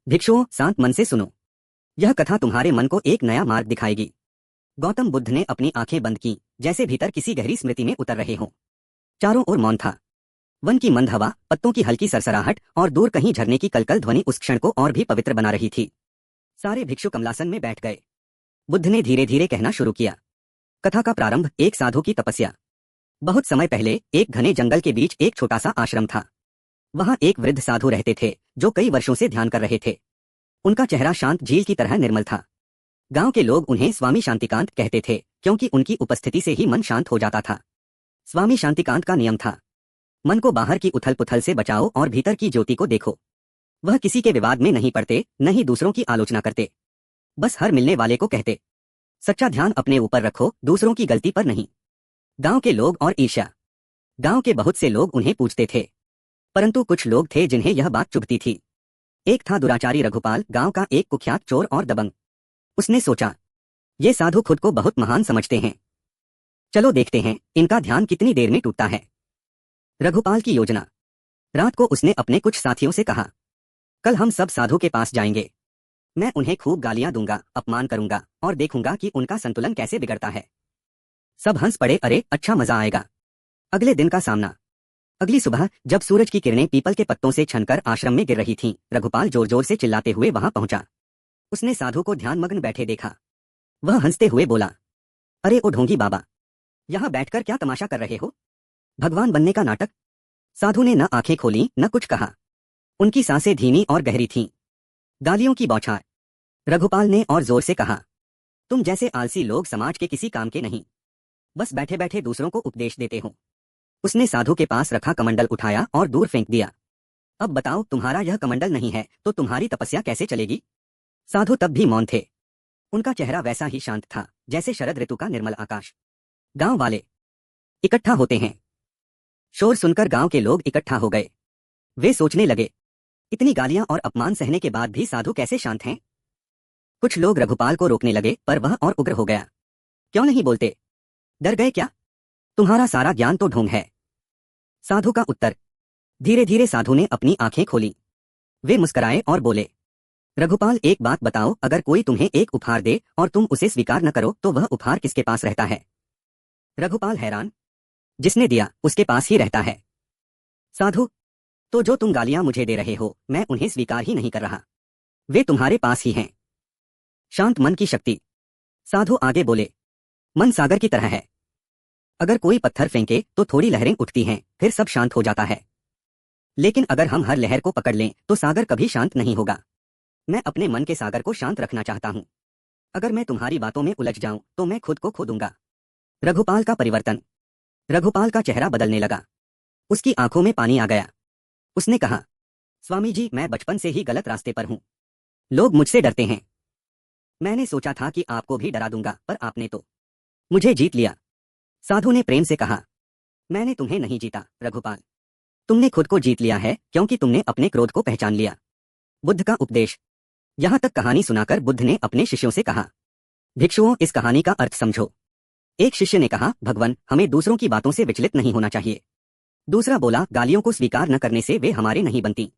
भिक्षुओं, शांत मन से सुनो। यह कथा तुम्हारे मन को एक नया मार्ग दिखाएगी। गौतम बुद्ध ने अपनी आंखें बंद की, जैसे भीतर किसी गहरी स्मृति में उतर रहे हों। चारों ओर मौन था। वन की मंद हवा, पत्तों की हल्की सरसराहट और दूर कहीं झरने की कलकल ध्वनि उस क्षण को और भी पवित्र बना रही थी। सारे भिक्षु कमलासन में बैठ गए। बुद्ध ने धीरे धीरे कहना शुरू किया। कथा का प्रारंभ एक साधु की तपस्या। बहुत समय पहले एक घने जंगल के बीच एक छोटा सा आश्रम था। वहां एक वृद्ध साधु रहते थे, जो कई वर्षों से ध्यान कर रहे थे। उनका चेहरा शांत झील की तरह निर्मल था। गांव के लोग उन्हें स्वामी शांतिकांत कहते थे, क्योंकि उनकी उपस्थिति से ही मन शांत हो जाता था। स्वामी शांतिकांत का नियम था, मन को बाहर की उथल पुथल से बचाओ और भीतर की ज्योति को देखो। वह किसी के विवाद में नहीं पड़ते, न ही दूसरों की आलोचना करते। बस हर मिलने वाले को कहते, सच्चा ध्यान अपने ऊपर रखो, दूसरों की गलती पर नहीं। गांव के लोग और ईर्ष्या। गांव के बहुत से लोग उन्हें पूछते थे, परंतु कुछ लोग थे जिन्हें यह बात चुभती थी। एक था दुराचारी रघुपाल, गांव का एक कुख्यात चोर और दबंग। उसने सोचा, ये साधु खुद को बहुत महान समझते हैं। चलो देखते हैं, इनका ध्यान कितनी देर में टूटता है। रघुपाल की योजना। रात को उसने अपने कुछ साथियों से कहा, कल हम सब साधु के पास जाएंगे। मैं उन्हें खूब गालियां दूंगा, अपमान करूंगा और देखूंगा कि उनका संतुलन कैसे बिगड़ता है। सब हंस पड़े, अरे अच्छा मजा आएगा। अगले दिन का सामना। अगली सुबह जब सूरज की किरणें पीपल के पत्तों से छनकर आश्रम में गिर रही थीं, रघुपाल जोर जोर से चिल्लाते हुए वहां पहुंचा। उसने साधु को ध्यानमग्न बैठे देखा। वह हंसते हुए बोला, अरे ओ ढोंगी बाबा, यहां बैठकर क्या तमाशा कर रहे हो? भगवान बनने का नाटक? साधु ने न आंखें खोली न कुछ कहा। उनकी सांसें धीमी और गहरी थीं। गालियों की बौछार। रघुपाल ने और जोर से कहा, तुम जैसे आलसी लोग समाज के किसी काम के नहीं, बस बैठे बैठे दूसरों को उपदेश देते हो। उसने साधु के पास रखा कमंडल उठाया और दूर फेंक दिया। अब बताओ, तुम्हारा यह कमंडल नहीं है तो तुम्हारी तपस्या कैसे चलेगी? साधु तब भी मौन थे। उनका चेहरा वैसा ही शांत था जैसे शरद ऋतु का निर्मल आकाश। गांव वाले इकट्ठा होते हैं। शोर सुनकर गांव के लोग इकट्ठा हो गए। वे सोचने लगे, इतनी गालियां और अपमान सहने के बाद भी साधु कैसे शांत हैं? कुछ लोग रघुपाल को रोकने लगे, पर वह और उग्र हो गया। क्यों नहीं बोलते? डर गए क्या? तुम्हारा सारा ज्ञान तो ढोंग है। साधु का उत्तर। धीरे धीरे साधु ने अपनी आंखें खोली। वे मुस्कुराए और बोले, रघुपाल एक बात बताओ, अगर कोई तुम्हें एक उपहार दे और तुम उसे स्वीकार न करो तो वह उपहार किसके पास रहता है? रघुपाल हैरान। जिसने दिया उसके पास ही रहता है। साधु, तो जो तुम गालियां मुझे दे रहे हो, मैं उन्हें स्वीकार ही नहीं कर रहा। वे तुम्हारे पास ही हैं। शांत मन की शक्ति। साधु आगे बोले, मन सागर की तरह है। अगर कोई पत्थर फेंके तो थोड़ी लहरें उठती हैं, फिर सब शांत हो जाता है। लेकिन अगर हम हर लहर को पकड़ लें तो सागर कभी शांत नहीं होगा। मैं अपने मन के सागर को शांत रखना चाहता हूं। अगर मैं तुम्हारी बातों में उलझ जाऊं तो मैं खुद को खो दूंगा। रघुपाल का परिवर्तन। रघुपाल का चेहरा बदलने लगा। उसकी आंखों में पानी आ गया। उसने कहा, स्वामी जी, मैं बचपन से ही गलत रास्ते पर हूं। लोग मुझसे डरते हैं। मैंने सोचा था कि आपको भी डरा दूंगा, पर आपने तो मुझे जीत लिया। साधु ने प्रेम से कहा, मैंने तुम्हें नहीं जीता रघुपाल, तुमने खुद को जीत लिया है, क्योंकि तुमने अपने क्रोध को पहचान लिया। बुद्ध का उपदेश। यहां तक कहानी सुनाकर बुद्ध ने अपने शिष्यों से कहा, भिक्षुओं, इस कहानी का अर्थ समझो। एक शिष्य ने कहा, भगवान, हमें दूसरों की बातों से विचलित नहीं होना चाहिए। दूसरा बोला, गालियों को स्वीकार न करने से वे हमारे नहीं बनती।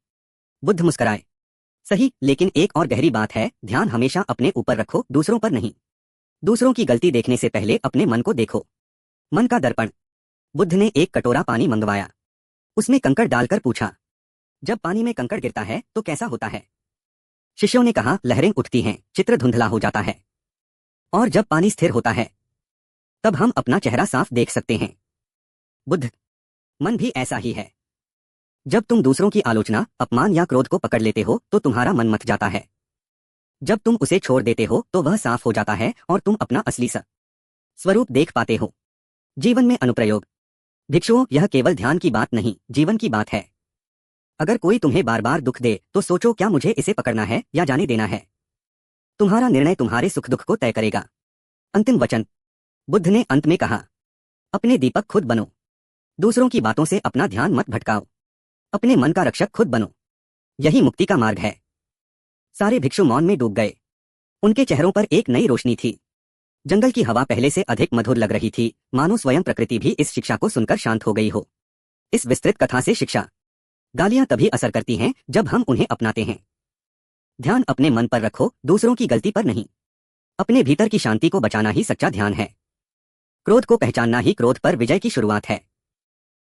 बुद्ध मुस्कुराए, सही, लेकिन एक और गहरी बात है, ध्यान हमेशा अपने ऊपर रखो, दूसरों पर नहीं। दूसरों की गलती देखने से पहले अपने मन को देखो। मन का दर्पण। बुद्ध ने एक कटोरा पानी मंगवाया। उसमें कंकड़ डालकर पूछा, जब पानी में कंकड़ गिरता है तो कैसा होता है? शिष्यों ने कहा, लहरें उठती हैं, चित्र धुंधला हो जाता है। और जब पानी स्थिर होता है तब हम अपना चेहरा साफ देख सकते हैं। बुद्ध। मन भी ऐसा ही है। जब तुम दूसरों की आलोचना, अपमान या क्रोध को पकड़ लेते हो तो तुम्हारा मन मथ जाता है। जब तुम उसे छोड़ देते हो तो वह साफ हो जाता है और तुम अपना असली स्वरूप देख पाते हो। जीवन में अनुप्रयोग। भिक्षुओं, यह केवल ध्यान की बात नहीं, जीवन की बात है। अगर कोई तुम्हें बार बार दुख दे तो सोचो, क्या मुझे इसे पकड़ना है या जाने देना है? तुम्हारा निर्णय तुम्हारे सुख दुख को तय करेगा। अंतिम वचन। बुद्ध ने अंत में कहा, अपने दीपक खुद बनो। दूसरों की बातों से अपना ध्यान मत भटकाओ। अपने मन का रक्षक खुद बनो। यही मुक्ति का मार्ग है। सारे भिक्षु मौन में डूब गए। उनके चेहरों पर एक नई रोशनी थी। जंगल की हवा पहले से अधिक मधुर लग रही थी, मानो स्वयं प्रकृति भी इस शिक्षा को सुनकर शांत हो गई हो। इस विस्तृत कथा से शिक्षा। गालियां तभी असर करती हैं जब हम उन्हें अपनाते हैं। ध्यान अपने मन पर रखो, दूसरों की गलती पर नहीं। अपने भीतर की शांति को बचाना ही सच्चा ध्यान है। क्रोध को पहचानना ही क्रोध पर विजय की शुरुआत है।